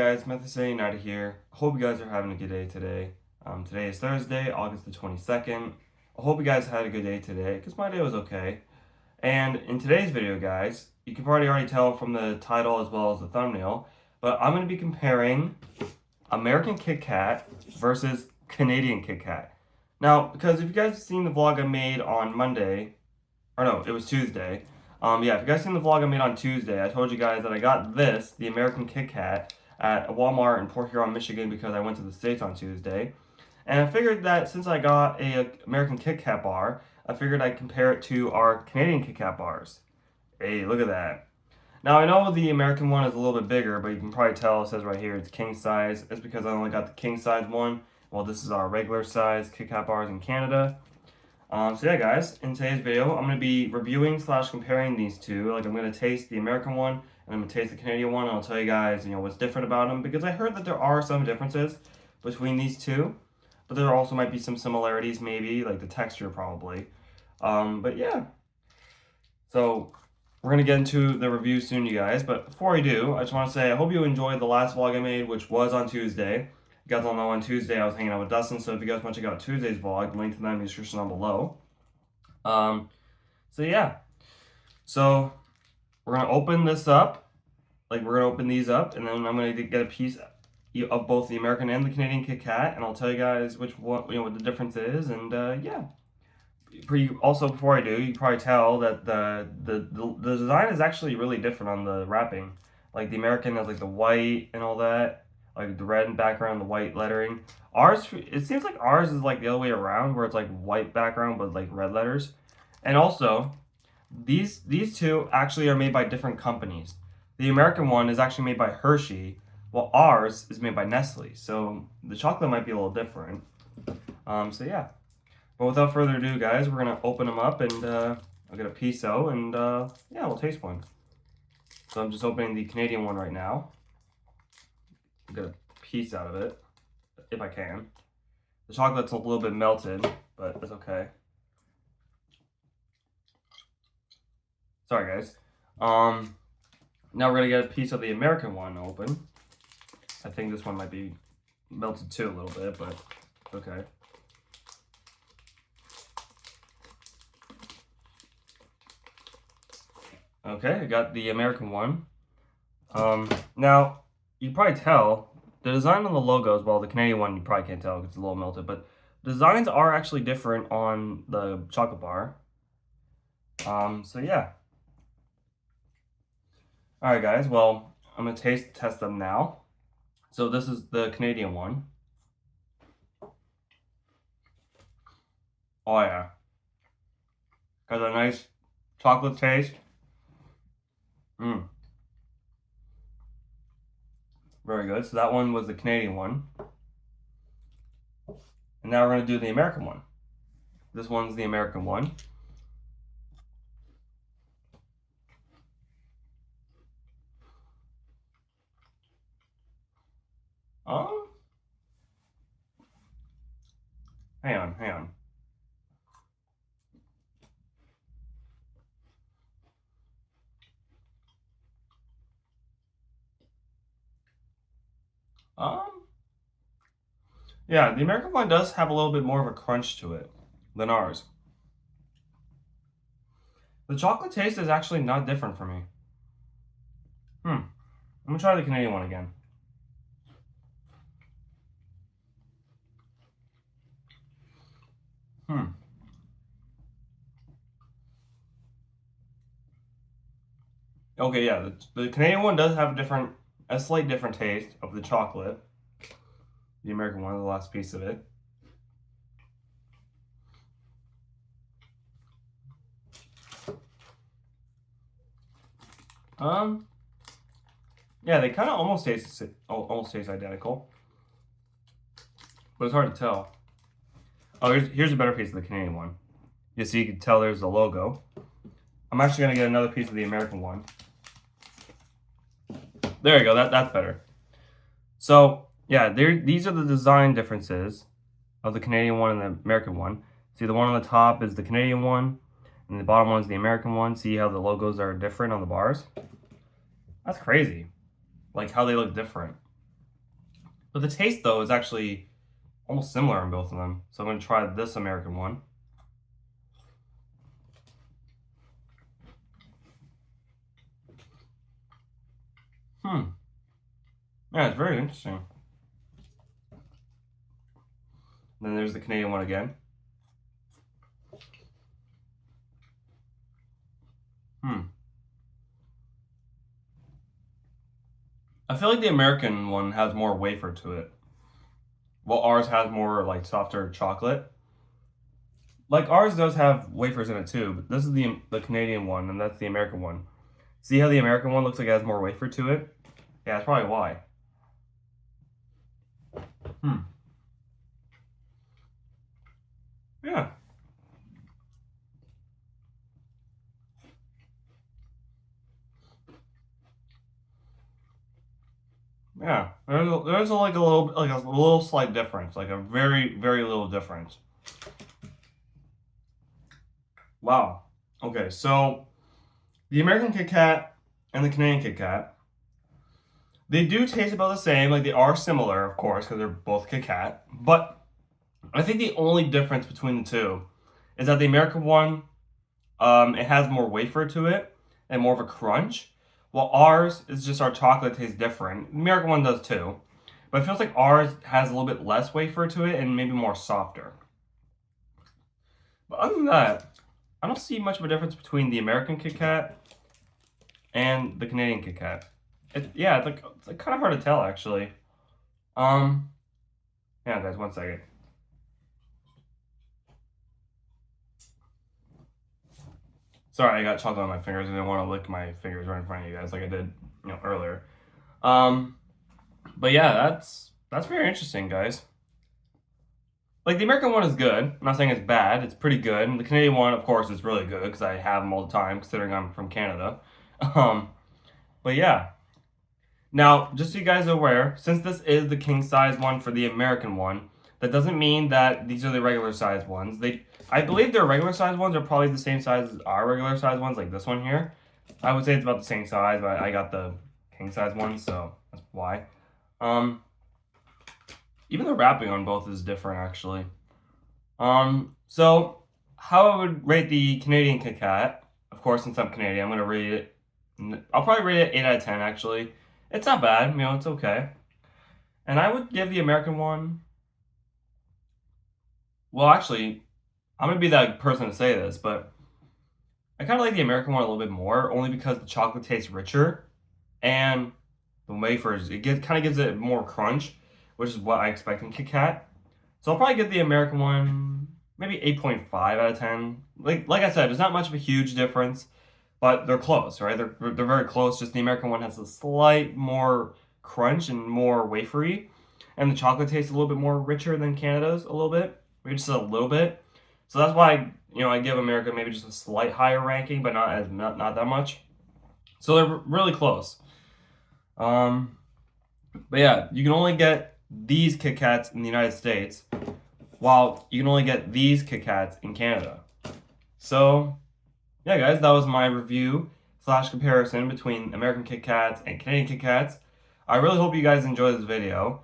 guys, Methuselah out of here. I hope you guys are having a good day today. Today is Thursday, August the 22nd. I hope you guys had a good day today, because my day was okay. And in today's video, guys, you can probably already tell from the title as well as the thumbnail, but I'm going to be comparing American Kit Kat versus Canadian Kit Kat. Now, because if you guys have seen the vlog I made on Monday, or no, it was Tuesday. If you guys seen the vlog I made on Tuesday, I told you guys that I got this, the American Kit Kat, at a Walmart in Port Huron, Michigan, because I went to the States on Tuesday. And I figured that since I got a American Kit Kat bar, I figured I'd compare it to our Canadian Kit Kat bars. Hey, look at that. Now, I know the American one is a little bit bigger, but you can probably tell it says right here it's king size. It's because I only got the king size one. Well, this is our regular size Kit Kat bars in Canada. So yeah, guys, in today's video, I'm going to be reviewing / comparing these two. Like, I'm going to taste the American one, and I'm going to taste the Canadian one, and I'll tell you guys, what's different about them, because I heard that there are some differences between these two, but there also might be some similarities, maybe, like the texture, probably. But yeah. So, we're going to get into the review soon, you guys, but before I do, I just want to say I hope you enjoyed the last vlog I made, which was on Tuesday. You guys all know on Tuesday I was hanging out with Dustin, so if you guys want to check out Tuesday's vlog, link to that in the description down below. So yeah. So we're going to open this up. Like, we're going to open these up, and then I'm going to get a piece of both the American and the Canadian Kit Kat, and I'll tell you guys which one, what the difference is, and yeah. Also, before I do, you can probably tell that the design is actually really different on the wrapping. Like, the American has like the white and all that. Like the red background, the white lettering. Ours, it seems like ours is like the other way around, where it's like white background but like red letters. And also, these two actually are made by different companies. The American one is actually made by Hershey, while ours is made by Nestle. So the chocolate might be a little different. So yeah. But without further ado, guys, we're gonna open them up, and I'll get a piece out, and yeah, we'll taste one. So I'm just opening the Canadian one right now. Get a piece out of it, if I can. The chocolate's a little bit melted, but it's okay. Sorry, guys. Now we're gonna get a piece of the American one open. I think this one might be melted too a little bit, but okay. Okay, I got the American one. Now, you can probably tell the design on the logos, well, the Canadian one you probably can't tell because it's a little melted, but designs are actually different on the chocolate bar. So yeah. Alright, guys, well, I'm going to test them now. So this is the Canadian one. Oh yeah. Got a nice chocolate taste. Very good. So that one was the Canadian one. And now we're going to do the American one. This one's the American one. Hang on. Yeah, the American one does have a little bit more of a crunch to it than ours. The chocolate taste is actually not different for me. I'm gonna try the Canadian one again. Okay, yeah, the Canadian one does have a slight different taste of the chocolate. The American one, the last piece of it. Yeah, they kind of almost taste identical, but it's hard to tell. Oh, here's a better piece of the Canadian one. You see, you can tell there's the logo. I'm actually gonna get another piece of the American one. There you go. That's better. So yeah, these are the design differences of the Canadian one and the American one. See, the one on the top is the Canadian one, and the bottom one is the American one. See how the logos are different on the bars? That's crazy. Like how they look different. But the taste, though, is actually almost similar in both of them. So I'm going to try this American one. Yeah, it's very interesting. Then there's the Canadian one again. I feel like the American one has more wafer to it. Well, ours has more like softer chocolate. Like ours does have wafers in it too, but this is the Canadian one and that's the American one. See how the American one looks like it has more wafer to it? Yeah, that's probably why. Yeah. Yeah, there's like a little slight difference, like a very little difference. Wow. Okay, so the American Kit Kat and the Canadian Kit Kat, they do taste about the same. Like they are similar, of course, because they're both Kit Kat. But I think the only difference between the two is that the American one, it has more wafer to it and more of a crunch. Well, ours is just our chocolate tastes different. The American one does too. But it feels like ours has a little bit less wafer to it and maybe more softer. But other than that, I don't see much of a difference between the American Kit Kat and the Canadian Kit Kat. Yeah, it's like kind of hard to tell actually. Yeah, guys, 1 second. Sorry, I got chocolate on my fingers and I didn't want to lick my fingers right in front of you guys like I did, earlier. But yeah, that's very interesting, guys. Like, the American one is good. I'm not saying it's bad. It's pretty good. And the Canadian one, of course, is really good because I have them all the time, considering I'm from Canada. But yeah. Now, just so you guys are aware, since this is the king size one for the American one, that doesn't mean that these are the regular size ones. I believe their regular size ones are probably the same size as our regular size ones, like this one here. I would say it's about the same size, but I got the king size one, so that's why. Even the wrapping on both is different, actually. So how I would rate the Canadian Kit Kat, of course, since I'm Canadian, I'm going to rate it, I'll probably rate it 8 out of 10, actually. It's not bad, it's okay. And I would give the American one, well, actually, I'm going to be that person to say this, but I kind of like the American one a little bit more, only because the chocolate tastes richer, and the wafers, kind of gives it more crunch, which is what I expect in Kit Kat. So I'll probably give the American one maybe 8.5 out of 10. Like I said, there's not much of a huge difference, but they're close, right? They're very close. Just the American one has a slight more crunch and more wafery, and the chocolate tastes a little bit more richer than Canada's a little bit, maybe just a little bit. So that's why I give America maybe just a slight higher ranking, but not that much. So they're really close. But yeah, you can only get these Kit Kats in the United States, while you can only get these Kit Kats in Canada. So yeah, guys, that was my review / comparison between American Kit Kats and Canadian Kit Kats. I really hope you guys enjoyed this video.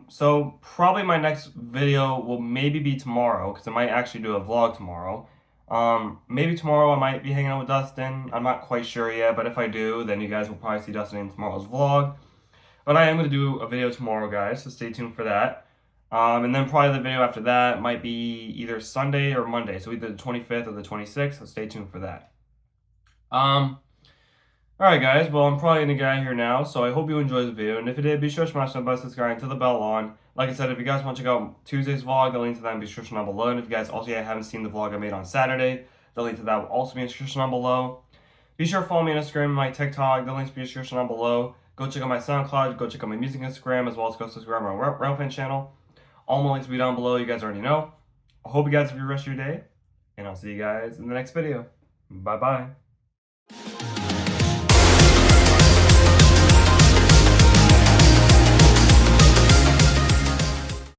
So probably my next video will maybe be tomorrow, because I might actually do a vlog tomorrow. Maybe tomorrow I might be hanging out with Dustin. I'm not quite sure yet, but if I do, then you guys will probably see Dustin in tomorrow's vlog. But I am going to do a video tomorrow, guys, so stay tuned for that. And then probably the video after that might be either Sunday or Monday, so either the 25th or the 26th, so stay tuned for that. Alright guys, well I'm probably going to get out of here now, so I hope you enjoyed the video, and if you did, be sure to smash that button, subscribe, and to the bell on. Like I said, if you guys want to check out Tuesday's vlog, the link to that will be in the description down below, and if you guys also yet haven't seen the vlog I made on Saturday, the link to that will also be in the description down below. Be sure to follow me on Instagram and my TikTok, the links will be in the description down below. Go check out my Soundcloud, go check out my music Instagram, as well as go subscribe to my Railfan channel. All my links will be down below, you guys already know. I hope you guys have a good rest of your day, and I'll see you guys in the next video. Bye-bye.